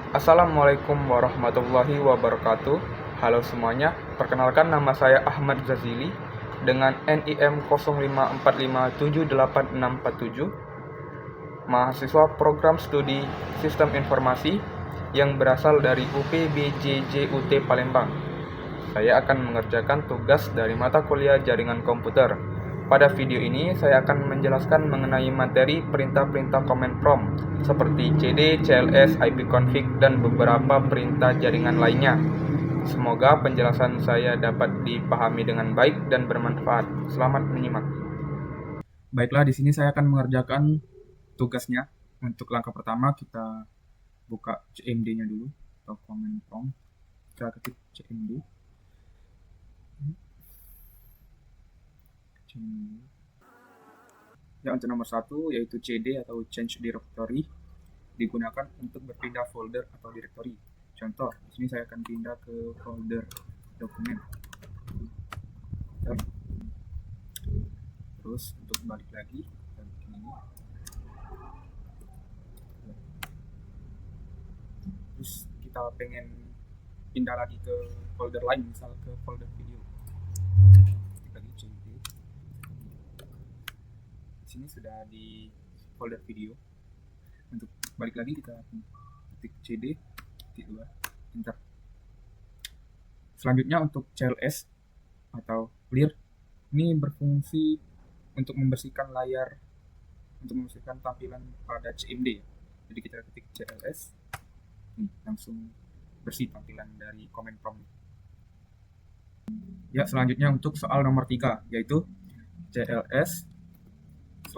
Assalamualaikum warahmatullahi wabarakatuh. Halo semuanya, perkenalkan nama saya Ahmad Zazili dengan NIM 05457867, mahasiswa program studi Sistem Informasi yang berasal dari UPBJJUT Palembang. Saya akan mengerjakan tugas dari mata kuliah Jaringan Komputer. Pada video ini, saya akan menjelaskan mengenai materi perintah-perintah command prompt seperti cd, cls, ipconfig, dan beberapa perintah jaringan lainnya. Semoga penjelasan saya dapat dipahami dengan baik dan bermanfaat. Selamat menyimak. Baiklah, di sini saya akan mengerjakan tugasnya. Untuk langkah pertama, kita buka CMD-nya dulu atau command prompt. Kita ketik CMD. Ya, untuk nomor 1 yaitu CD atau change directory digunakan untuk berpindah folder atau directory. Contoh, di sini saya akan pindah ke folder dokumen. Terus untuk balik lagi, kita bikin ini. Terus kita pengen pindah lagi ke folder lain, misal ke folder video. Ketik lagi CD. Di sini sudah di folder video. Untuk balik lagi kita ketik CD, ketik 2, enter. Selanjutnya untuk CLS atau clear, ini berfungsi untuk membersihkan layar, untuk membersihkan tampilan pada CMD. Jadi kita ketik CLS, langsung bersih tampilan dari command prompt. Ya, selanjutnya untuk soal nomor 3 yaitu CLS /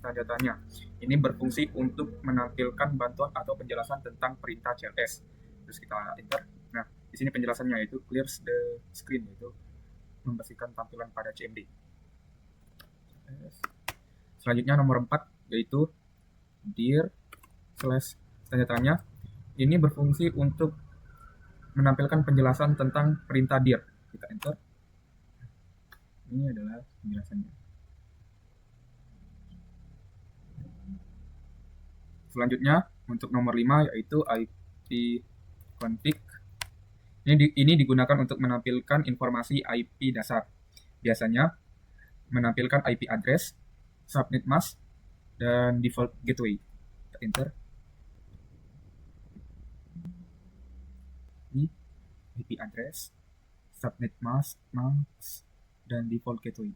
tanda tanya. Ini berfungsi untuk menampilkan bantuan atau penjelasan tentang perintah CLS. Terus kita enter. Nah, di sini penjelasannya yaitu clears the screen, yaitu membersihkan tampilan pada CMD. Selanjutnya nomor 4 yaitu dir / tanda tanya. Ini berfungsi untuk menampilkan penjelasan tentang perintah dir. Kita enter. Ini adalah penjelasannya. Selanjutnya untuk nomor 5 yaitu ipconfig. Ini digunakan untuk menampilkan informasi IP dasar. Biasanya menampilkan IP address, subnet mask, dan default gateway. Kita enter. Ini IP address, subnet mask, dan default gateway.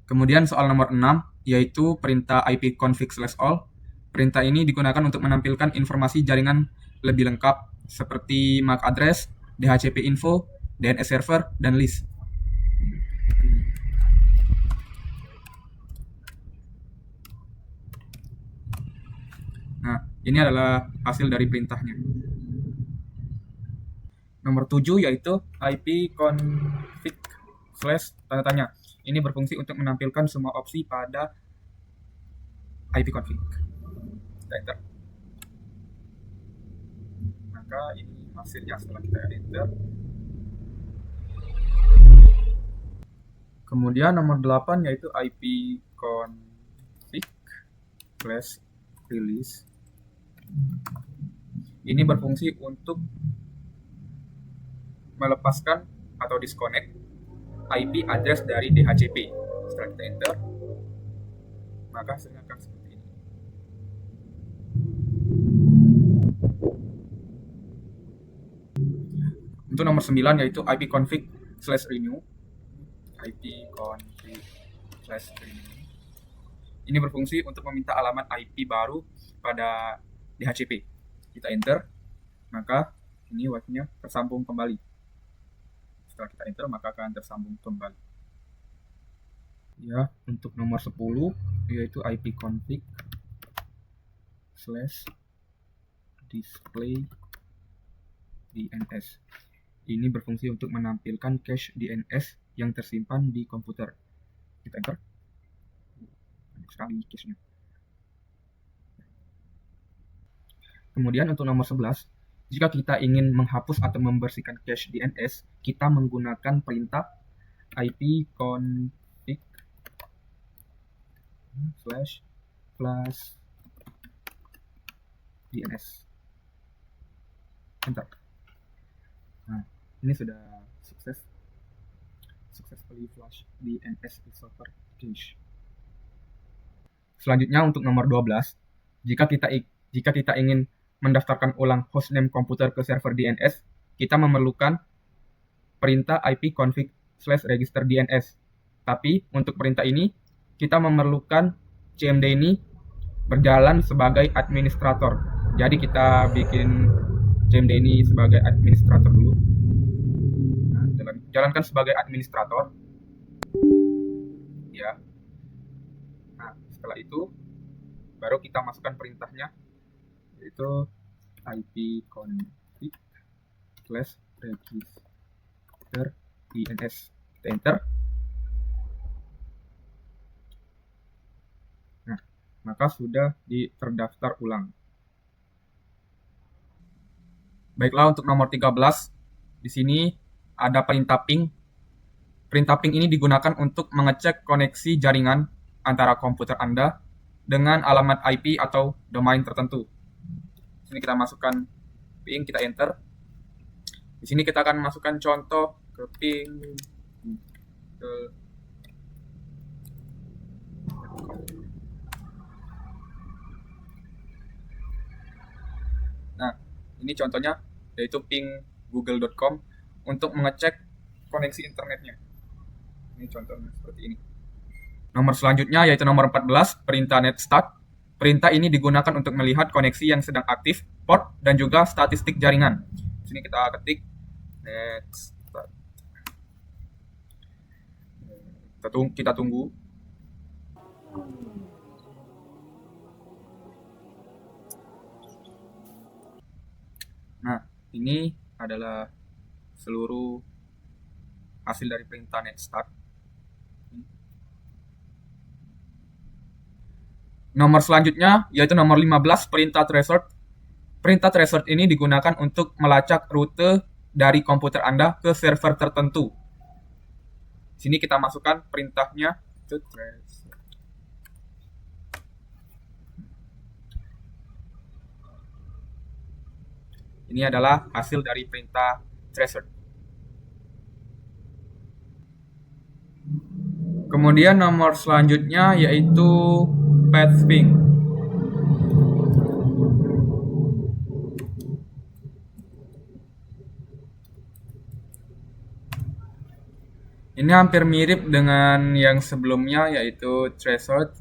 Kemudian soal nomor 6 yaitu perintah ipconfig/all. Perintah ini digunakan untuk menampilkan informasi jaringan lebih lengkap seperti MAC address, DHCP info, DNS server, dan list. Nah, ini adalah hasil dari perintahnya. Nomor 7 yaitu ipconfig/ tanda tanya. Ini berfungsi untuk menampilkan semua opsi pada ipconfig. Kita enter. Maka ini hasilnya setelah kita enter. Kemudian nomor 8 yaitu ipconfig/release. Ini berfungsi untuk melepaskan atau disconnect IP address dari DHCP. Setelah kita enter, maka hasilnya akan seperti ini. Untuk nomor 9 yaitu ipconfig/renew. ipconfig/renew. Ini berfungsi untuk meminta alamat IP baru pada DHCP. Kita enter, maka ini wifi-nya tersambung kembali. Setelah kita enter, maka akan tersambung kembali. Ya, untuk nomor 10 yaitu ipconfig/display DNS. Ini berfungsi untuk menampilkan cache DNS yang tersimpan di komputer. Kita enter. Banyak sekali cache-nya. Kemudian untuk nomor 11, jika kita ingin menghapus atau membersihkan cache DNS, kita menggunakan perintah ipconfig/flush DNS. Enter. Nah, ini sudah successfully flush DNS resolver cache. Selanjutnya untuk nomor 12, jika kita ingin mendaftarkan ulang hostname komputer ke server DNS, kita memerlukan perintah ipconfig/register DNS. Tapi untuk perintah ini kita memerlukan CMD ini berjalan sebagai administrator. Jadi kita bikin CMD ini sebagai administrator dulu. Nah, jalankan sebagai administrator. Ya. Nah, setelah itu baru kita masukkan perintahnya, yaitu ipconfig/register DNS. Kita enter. Nah, maka sudah terdaftar ulang. Baiklah, untuk nomor 13, di sini ada perintah ping. Perintah ping ini digunakan untuk mengecek koneksi jaringan antara komputer Anda dengan alamat IP atau domain tertentu. Di sini kita masukkan ping, kita enter. Di sini kita akan masukkan contoh ke ping Nah, ini contohnya, yaitu ping google.com untuk mengecek koneksi internetnya. Ini contohnya seperti ini. Nomor selanjutnya yaitu nomor 14, perintah netstart. Perintah ini digunakan untuk melihat koneksi yang sedang aktif, port, dan juga statistik jaringan. Di sini kita ketik netstart. Kita tunggu. Nah, ini adalah seluruh hasil dari perintah netstart. Nomor selanjutnya yaitu nomor 15, perintah threshold. Perintah threshold ini digunakan untuk melacak rute dari komputer Anda ke server tertentu. Di sini kita masukkan perintahnya to threshold. Ini adalah hasil dari perintah threshold. Kemudian nomor selanjutnya yaitu path ping. Ini hampir mirip dengan yang sebelumnya yaitu threshold,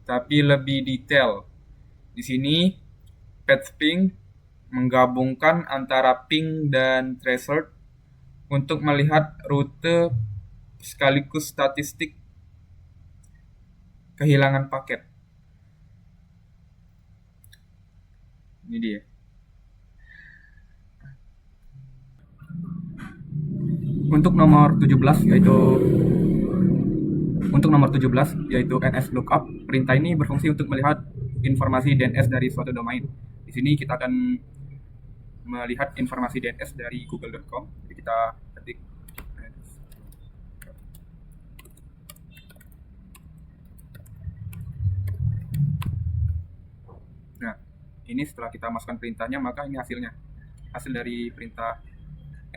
tapi lebih detail. Di sini path ping menggabungkan antara ping dan threshold untuk melihat rute sekaligus statistik kehilangan paket. Ini dia. Untuk nomor 17 yaitu NS lookup. Perintah ini berfungsi untuk melihat informasi DNS dari suatu domain. Di sini kita akan melihat informasi DNS dari google.com. Jadi kita ketik Nah, ini setelah kita masukkan perintahnya, maka ini hasilnya. Hasil dari perintah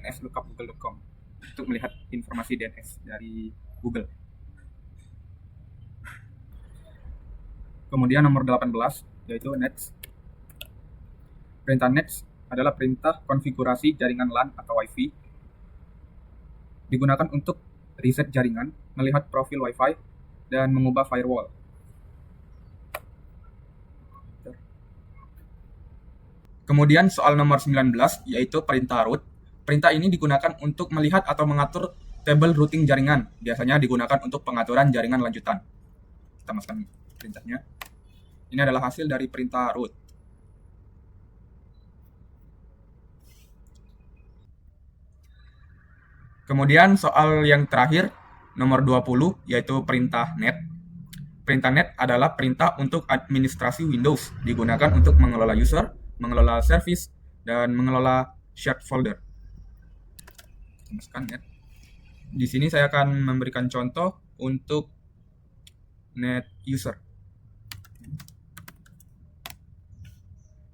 NS lookup google.com untuk melihat informasi DNS dari Google. Kemudian nomor 18 yaitu next. Perintah next adalah perintah konfigurasi jaringan LAN atau Wi-Fi. Digunakan untuk reset jaringan, melihat profil Wi-Fi, dan mengubah firewall. Kemudian soal nomor 19 yaitu perintah root. Perintah ini digunakan untuk melihat atau mengatur tabel routing jaringan. Biasanya digunakan untuk pengaturan jaringan lanjutan. Kita masukkan perintahnya. Ini adalah hasil dari perintah root. Kemudian soal yang terakhir, nomor 20, yaitu perintah net. Perintah net adalah perintah untuk administrasi Windows. Digunakan untuk mengelola user, mengelola service, dan mengelola shared folder. Net. Di sini saya akan memberikan contoh untuk net user.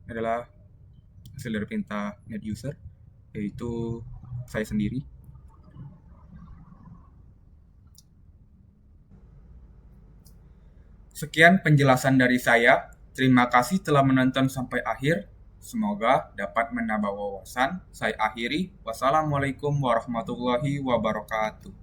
adalah hasil dari perintah net user, yaitu saya sendiri. Sekian penjelasan dari saya. Terima kasih telah menonton sampai akhir. Semoga dapat menambah wawasan. Saya akhiri. Wassalamualaikum warahmatullahi wabarakatuh.